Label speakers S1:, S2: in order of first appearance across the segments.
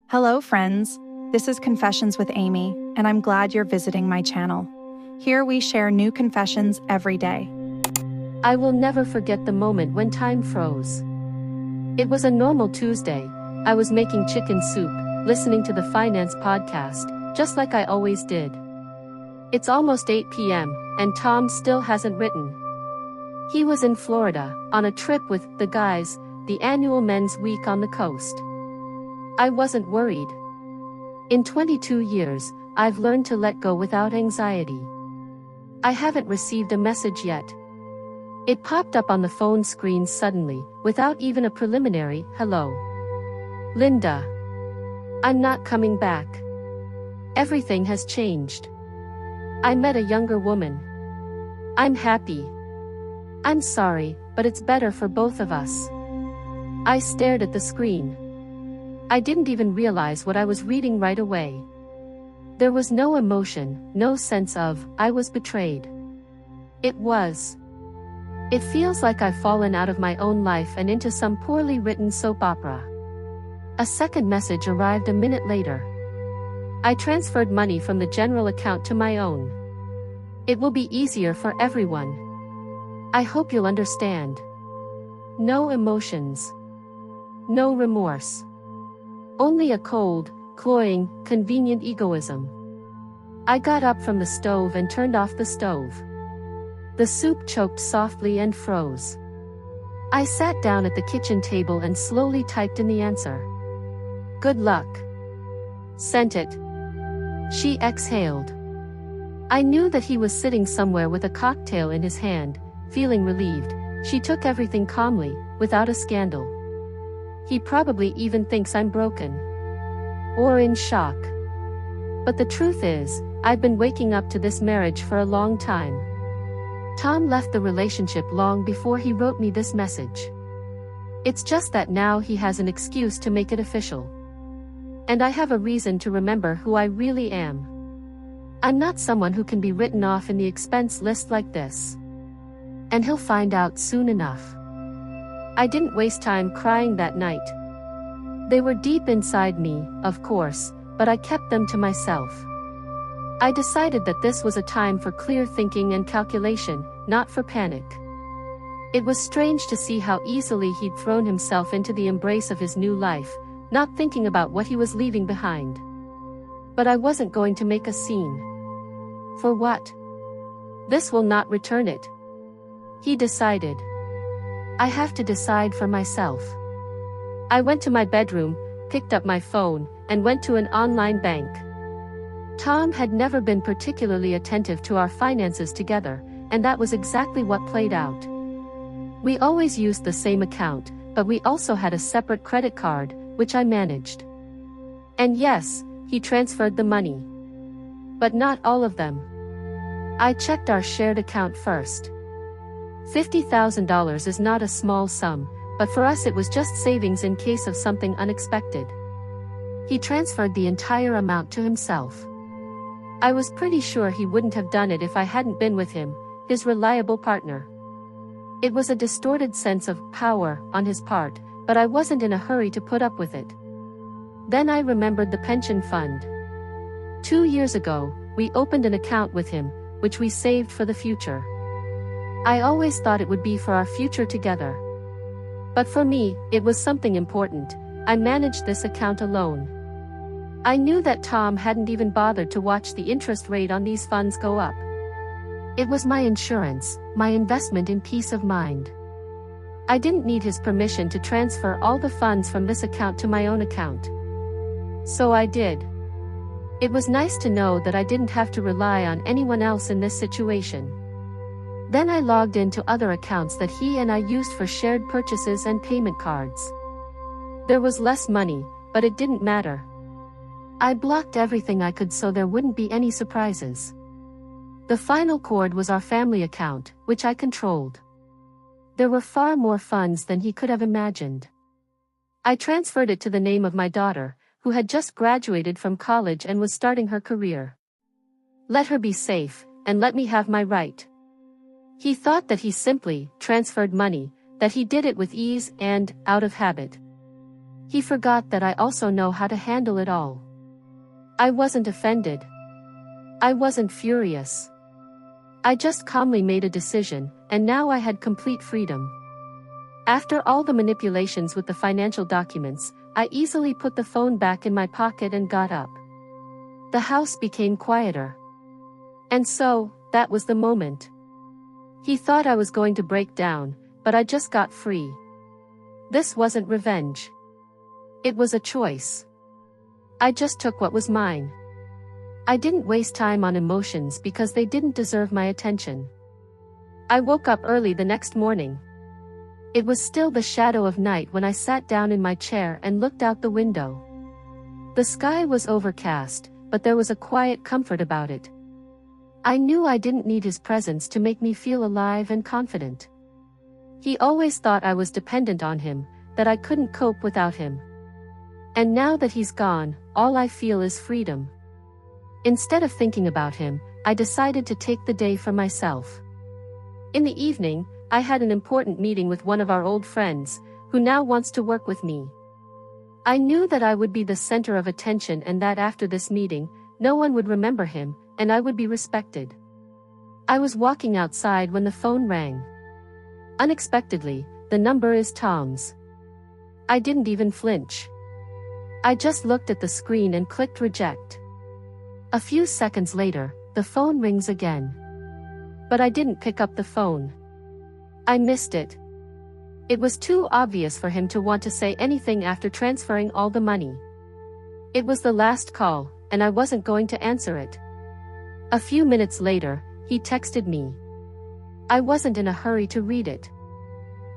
S1: Hello, friends. This is Confessions with Amy, and I'm glad you're visiting my channel. Here we share new confessions every day.
S2: I will never forget the moment when time froze. It was a normal Tuesday. I was making chicken soup, listening to the finance podcast, just like I always did. It's almost 8 p.m., and Tom still hasn't written. He was in Florida, on a trip with the guys, the annual men's week on the coast. I wasn't worried. In 22 years, I've learned to let go without anxiety. I haven't received a message yet. It popped up on the phone screen suddenly, without even a preliminary hello. Linda. I'm not coming back. Everything has changed. I met a younger woman. I'm happy. I'm sorry, but it's better for both of us. I stared at the screen. I didn't even realize what I was reading right away. There was no emotion, no sense of, I was betrayed. It feels like I've fallen out of my own life and into some poorly written soap opera. A second message arrived a minute later. I transferred money from the general account to my own. It will be easier for everyone. I hope you'll understand. No emotions. No remorse. Only a cold, cloying, convenient egoism. I got up from the stove and turned off the stove. The soup choked softly and froze. I sat down at the kitchen table and slowly typed in the answer. Good luck. Sent it. She exhaled. I knew that he was sitting somewhere with a cocktail in his hand, feeling relieved. She took everything calmly, without a scandal. He probably even thinks I'm broken. Or in shock. But the truth is, I've been waking up to this marriage for a long time. Tom left the relationship long before he wrote me this message. It's just that now he has an excuse to make it official. And I have a reason to remember who I really am. I'm not someone who can be written off in the expense list like this. And he'll find out soon enough. I didn't waste time crying that night. They were deep inside me, of course, but I kept them to myself. I decided that this was a time for clear thinking and calculation, not for panic. It was strange to see how easily he'd thrown himself into the embrace of his new life, not thinking about what he was leaving behind. But I wasn't going to make a scene. For what? This will not return it. He decided. I have to decide for myself. I went to my bedroom, picked up my phone, and went to an online bank. Tom had never been particularly attentive to our finances together, and that was exactly what played out. We always used the same account, but we also had a separate credit card, which I managed. And yes, he transferred the money. But not all of them. I checked our shared account first. $50,000 is not a small sum, but for us it was just savings in case of something unexpected. He transferred the entire amount to himself. I was pretty sure he wouldn't have done it if I hadn't been with him, his reliable partner. It was a distorted sense of power on his part, but I wasn't in a hurry to put up with it. Then I remembered the pension fund. 2 years ago, we opened an account with him, which we saved for the future. I always thought it would be for our future together. But for me, it was something important. I managed this account alone. I knew that Tom hadn't even bothered to watch the interest rate on these funds go up. It was my insurance, my investment in peace of mind. I didn't need his permission to transfer all the funds from this account to my own account. So I did. It was nice to know that I didn't have to rely on anyone else in this situation. Then I logged into other accounts that he and I used for shared purchases and payment cards. There was less money, but it didn't matter. I blocked everything I could so there wouldn't be any surprises. The final cord was our family account, which I controlled. There were far more funds than he could have imagined. I transferred it to the name of my daughter, who had just graduated from college and was starting her career. Let her be safe, and let me have my right. He thought that he simply transferred money, that he did it with ease and out of habit. He forgot that I also know how to handle it all. I wasn't offended. I wasn't furious. I just calmly made a decision, and now I had complete freedom. After all the manipulations with the financial documents, I easily put the phone back in my pocket and got up. The house became quieter. And so, that was the moment. He thought I was going to break down, but I just got free. This wasn't revenge. It was a choice. I just took what was mine. I didn't waste time on emotions because they didn't deserve my attention. I woke up early the next morning. It was still the shadow of night when I sat down in my chair and looked out the window. The sky was overcast, but there was a quiet comfort about it. I knew I didn't need his presence to make me feel alive and confident. He always thought I was dependent on him, that I couldn't cope without him. And now that he's gone, all I feel is freedom. Instead of thinking about him, I decided to take the day for myself. In the evening, I had an important meeting with one of our old friends, who now wants to work with me. I knew that I would be the center of attention and that after this meeting, no one would remember him, and I would be respected. I was walking outside when the phone rang. Unexpectedly, the number is Tom's. I didn't even flinch. I just looked at the screen and clicked reject. A few seconds later, the phone rings again. But I didn't pick up the phone. I missed it. It was too obvious for him to want to say anything after transferring all the money. It was the last call, and I wasn't going to answer it. A few minutes later, he texted me. I wasn't in a hurry to read it.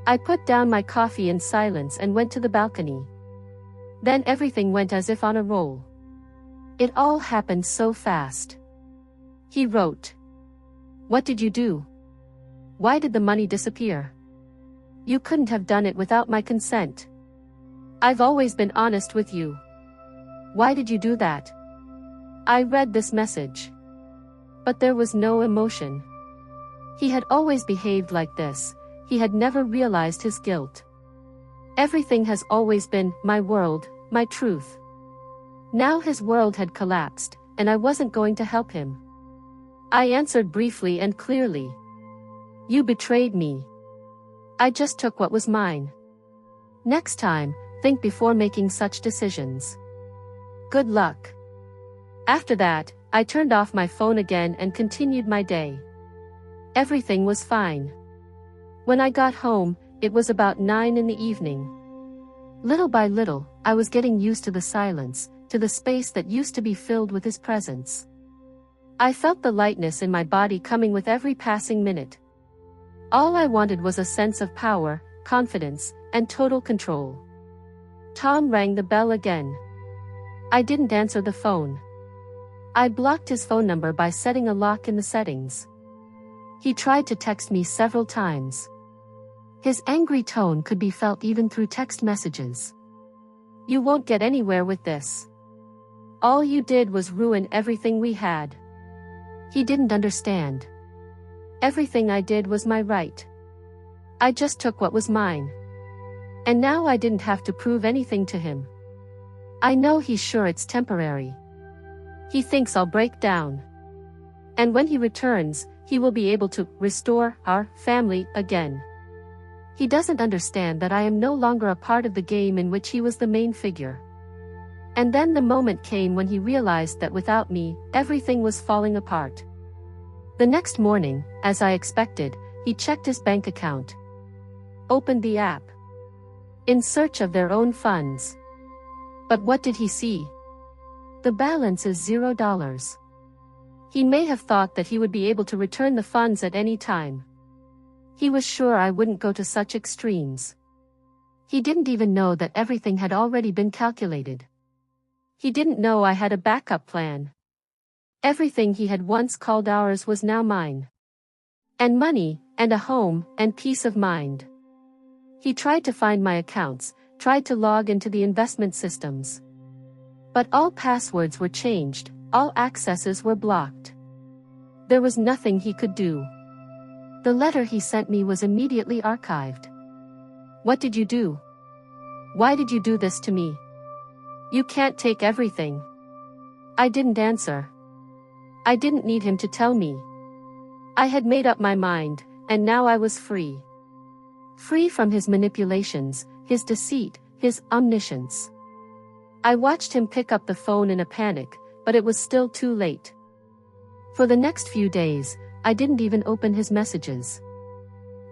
S2: I put down my coffee in silence and went to the balcony. Then everything went as if on a roll. It all happened so fast. He wrote, "What did you do? Why did the money disappear? You couldn't have done it without my consent. I've always been honest with you. Why did you do that?" I read this message. But there was no emotion. He had always behaved like this. He had never realized his guilt. Everything has always been my world, my truth. Now his world had collapsed, and I wasn't going to help him. I answered briefly and clearly. "You betrayed me. I just took what was mine. Next time, think before making such decisions. Good luck." After that, I turned off my phone again and continued my day. Everything was fine. When I got home, it was about 9 in the evening. Little by little, I was getting used to the silence, to the space that used to be filled with his presence. I felt the lightness in my body coming with every passing minute. All I wanted was a sense of power, confidence, and total control. Tom rang the bell again. I didn't answer the phone. I blocked his phone number by setting a lock in the settings. He tried to text me several times. His angry tone could be felt even through text messages. "You won't get anywhere with this. All you did was ruin everything we had." He didn't understand. Everything I did was my right. I just took what was mine. And now I didn't have to prove anything to him. I know he's sure it's temporary. He thinks I'll break down. And when he returns, he will be able to restore our family again. He doesn't understand that I am no longer a part of the game in which he was the main figure. And then the moment came when he realized that without me, everything was falling apart. The next morning, as I expected, he checked his bank account. Opened the app. In search of their own funds. But what did he see? The balance is $0. He may have thought that he would be able to return the funds at any time. He was sure I wouldn't go to such extremes. He didn't even know that everything had already been calculated. He didn't know I had a backup plan. Everything he had once called ours was now mine. And money, and a home, and peace of mind. He tried to find my accounts, tried to log into the investment systems. But all passwords were changed, all accesses were blocked. There was nothing he could do. The letter he sent me was immediately archived. "What did you do?" Why did you do this to me? You can't take everything. I didn't answer. I didn't need him to tell me. I had made up my mind, and now I was free. Free from his manipulations, his deceit, his omniscience. I watched him pick up the phone in a panic, but it was still too late. For the next few days, I didn't even open his messages.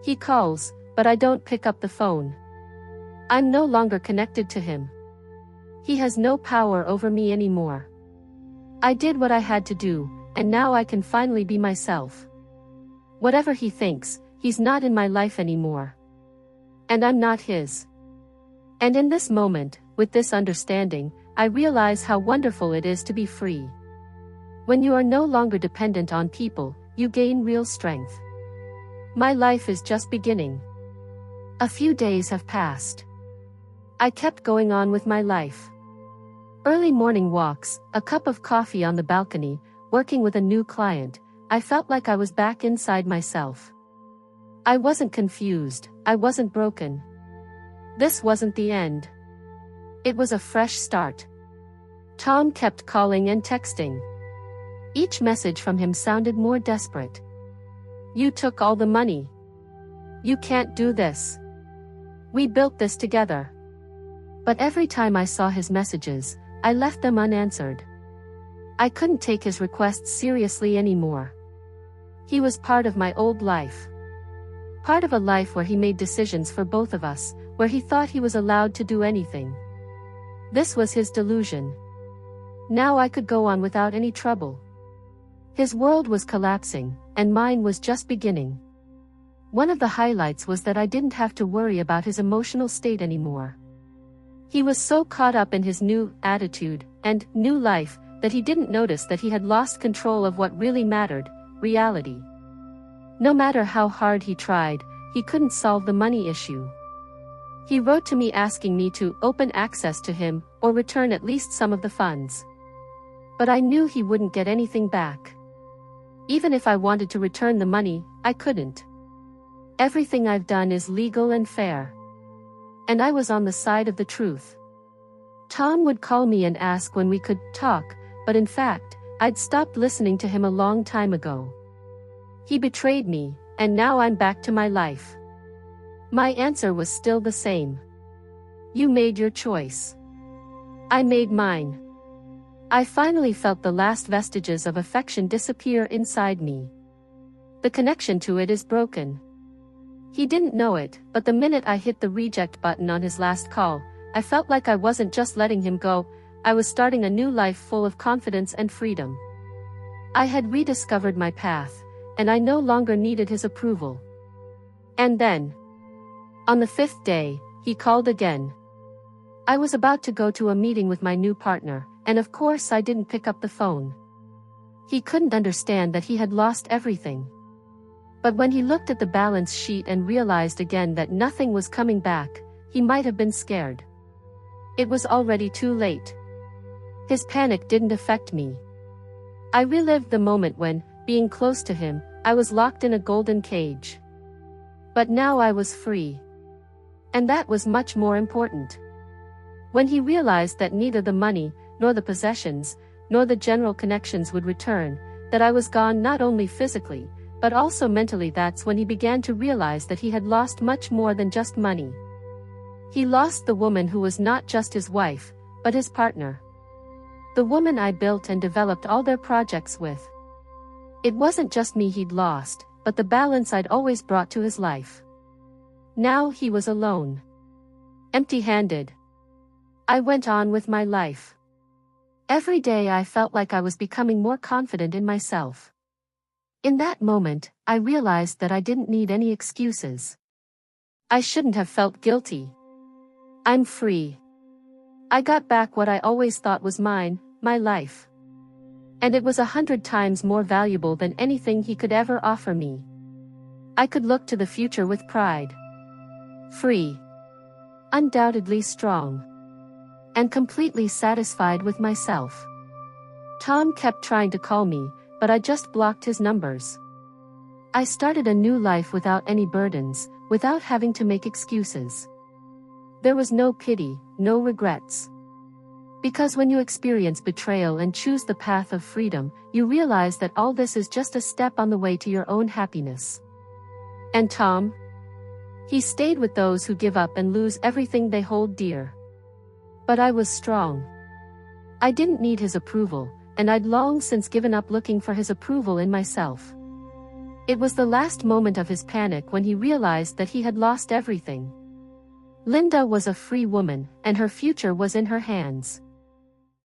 S2: He calls, but I don't pick up the phone. I'm no longer connected to him. He has no power over me anymore. I did what I had to do, and now I can finally be myself. Whatever he thinks, he's not in my life anymore. And I'm not his. And in this moment, with this understanding, I realize how wonderful it is to be free. When you are no longer dependent on people, you gain real strength. My life is just beginning. A few days have passed. I kept going on with my life. Early morning walks, a cup of coffee on the balcony, working with a new client, I felt like I was back inside myself. I wasn't confused, I wasn't broken. This wasn't the end. It was a fresh start. Tom kept calling and texting. Each message from him sounded more desperate. You took all the money. You can't do this. We built this together. But every time I saw his messages, I left them unanswered. I couldn't take his requests seriously anymore. He was part of my old life. Part of a life where he made decisions for both of us, where he thought he was allowed to do anything. This was his delusion. Now I could go on without any trouble. His world was collapsing, and mine was just beginning. One of the highlights was that I didn't have to worry about his emotional state anymore. He was so caught up in his new attitude and new life that he didn't notice that he had lost control of what really mattered, reality. No matter how hard he tried, he couldn't solve the money issue. He wrote to me asking me to open access to him or return at least some of the funds. But I knew he wouldn't get anything back. Even if I wanted to return the money, I couldn't. Everything I've done is legal and fair. And I was on the side of the truth. Tom would call me and ask when we could talk, but in fact, I'd stopped listening to him a long time ago. He betrayed me, and now I'm back to my life. My answer was still the same. You made your choice. I made mine. I finally felt the last vestiges of affection disappear inside me. The connection to it is broken. He didn't know it, but the minute I hit the reject button on his last call, I felt like I wasn't just letting him go, I was starting a new life full of confidence and freedom. I had rediscovered my path, and I no longer needed his approval. And then, on the 5th day, he called again. I was about to go to a meeting with my new partner, and of course I didn't pick up the phone. He couldn't understand that he had lost everything. But when he looked at the balance sheet and realized again that nothing was coming back, he might have been scared. It was already too late. His panic didn't affect me. I relived the moment when, being close to him, I was locked in a golden cage. But now I was free. And that was much more important. When he realized that neither the money, nor the possessions, nor the general connections would return, that I was gone not only physically, but also mentally, that's when he began to realize that he had lost much more than just money. He lost the woman who was not just his wife, but his partner. The woman I built and developed all their projects with. It wasn't just me he'd lost, but the balance I'd always brought to his life. Now he was alone. Empty-handed. I went on with my life. Every day I felt like I was becoming more confident in myself. In that moment, I realized that I didn't need any excuses. I shouldn't have felt guilty. I'm free. I got back what I always thought was mine, my life. And it was 100 times more valuable than anything he could ever offer me. I could look to the future with pride. Free. Undoubtedly strong. And completely satisfied with myself. Tom kept trying to call me, but I just blocked his numbers. I started a new life without any burdens, without having to make excuses. There was no pity, no regrets. Because when you experience betrayal and choose the path of freedom, you realize that all this is just a step on the way to your own happiness. And Tom? He stayed with those who give up and lose everything they hold dear. But I was strong. I didn't need his approval, and I'd long since given up looking for his approval in myself. It was the last moment of his panic when he realized that he had lost everything. Linda was a free woman, and her future was in her hands.